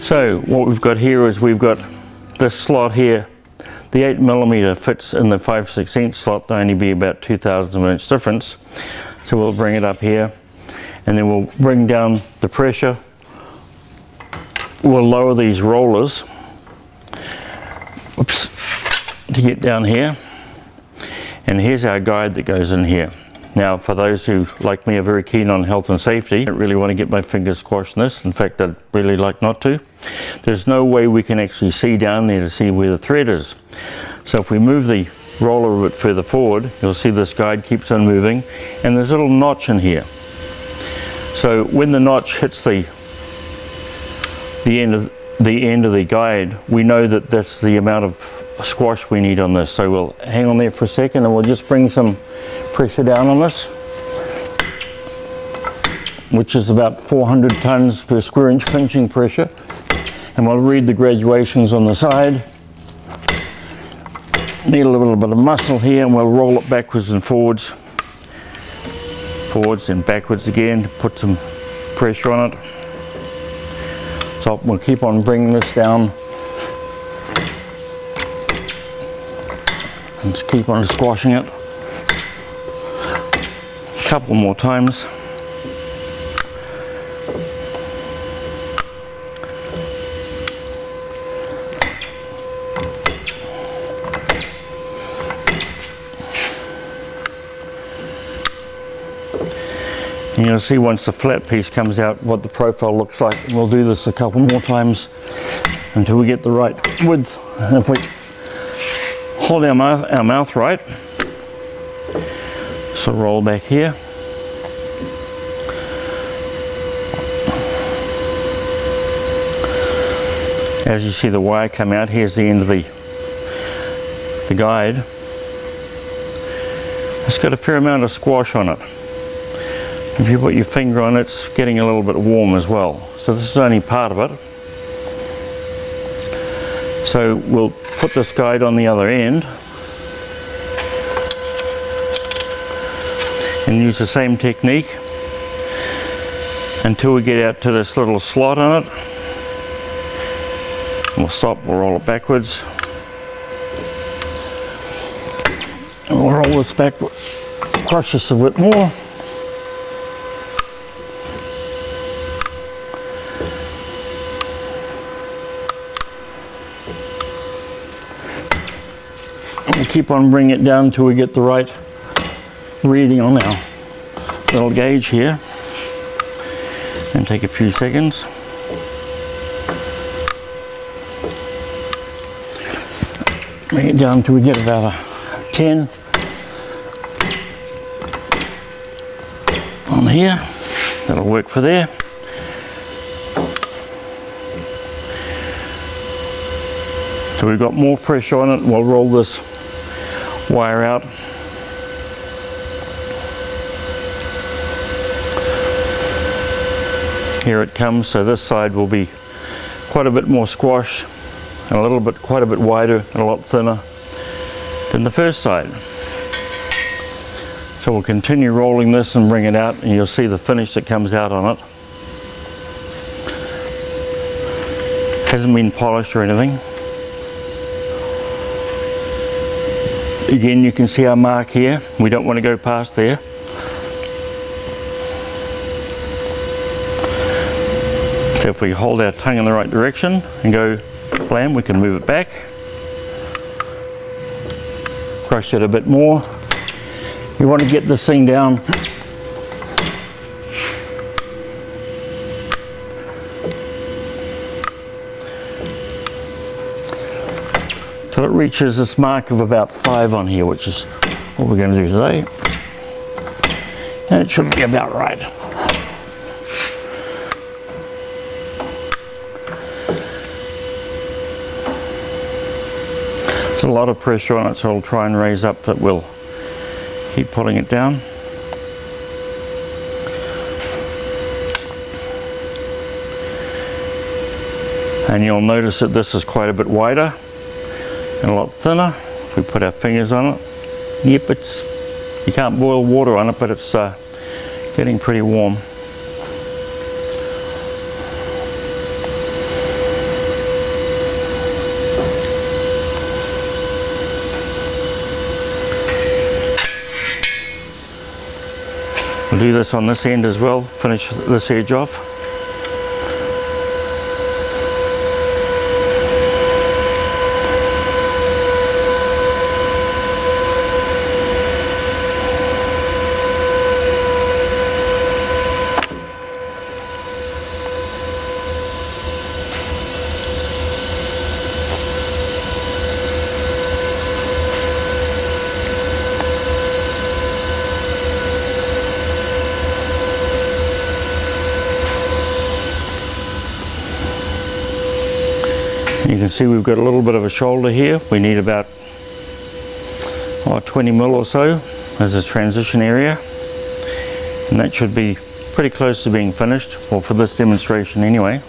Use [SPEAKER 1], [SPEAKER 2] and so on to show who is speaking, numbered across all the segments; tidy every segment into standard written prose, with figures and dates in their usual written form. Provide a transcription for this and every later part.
[SPEAKER 1] So what we've got here is we've got this slot here. The 8mm fits in the 5/16 slot. There'll only be about 2/1000 of an inch difference. So we'll bring it up here, and then we'll bring down the pressure. We'll lower these rollers, oops, to get down here. And here's our guide that goes in here. Now, for those who, like me, are very keen on health and safety, I don't really want to get my fingers squashed in this. In fact, I'd really like not to. There's no way we can actually see down there to see where the thread is. So if we move the roller a bit further forward, you'll see this guide keeps on moving, and there's a little notch in here. So when the notch hits the end of the guide, we know that that's the amount of squash we need on this. So we'll hang on there for a second, and we'll just bring some pressure down on this, which is about 400 tons per square inch pinching pressure. And we'll read the graduations on the side. Need a little bit of muscle here, and we'll roll it backwards and forwards. Forwards and backwards again to put some pressure on it. So we'll keep on bringing this down. And just keep on squashing it. A couple more times. And you'll see once the flat piece comes out what the profile looks like. We'll do this a couple more times until we get the right width. And if we hold our mouth right, so roll back here. As you see the wire come out, here's the end of the guide. It's got a fair amount of squash on it. If you put your finger on it, it's getting a little bit warm as well. So this is only part of it. So we'll put this guide on the other end and use the same technique until we get out to this little slot on it. We'll stop, we'll roll it backwards. And we'll roll this backwards, crush this a bit more. We'll keep on bringing it down until we get the right reading on our little gauge here. And take a few seconds. Bring it down until we get about a 10 on here. That'll work for there. So we've got more pressure on it, and we'll roll this wire out. Here it comes. So this side will be quite a bit more squash, and quite a bit wider and a lot thinner than the first side. So we'll continue rolling this and bring it out, and you'll see the finish that comes out on it. Hasn't been polished or anything. Again, you can see our mark here. We don't want to go past there. So if we hold our tongue in the right direction and go blam, we can move it back. Crush it a bit more. You want to get this thing down till it reaches this mark of about 5 on here, which is what we're going to do today. And it should be about right. There's a lot of pressure on it, so I'll try and raise up, but we'll keep pulling it down. And you'll notice that this is quite a bit wider and a lot thinner. If we put our fingers on it, yep, you can't boil water on it, but it's getting pretty warm. do this on this end as well, finish this edge off. You can see we've got a little bit of a shoulder here. We need about 20 mil or so as a transition area, and that should be pretty close to being finished, well, for this demonstration anyway.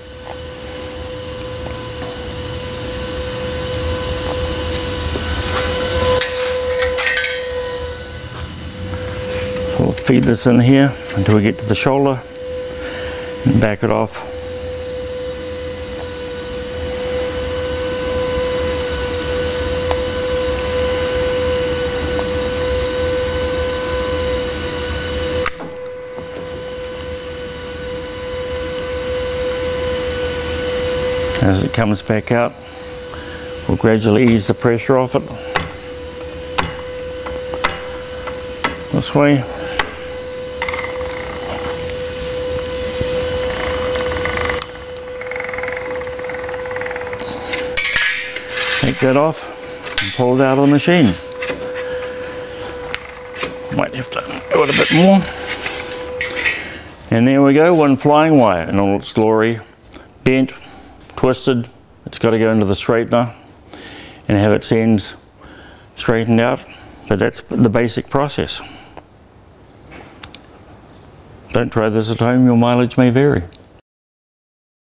[SPEAKER 1] So we'll feed this in here until we get to the shoulder and back it off. As it comes back out, we'll gradually ease the pressure off it this way. Take that off and pull it out of the machine. Might have to do it a bit more. And there we go, one flying wire in all its glory, bent, twisted. It's got to go into the straightener and have its ends straightened out, but that's the basic process. Don't try this at home, your mileage may vary.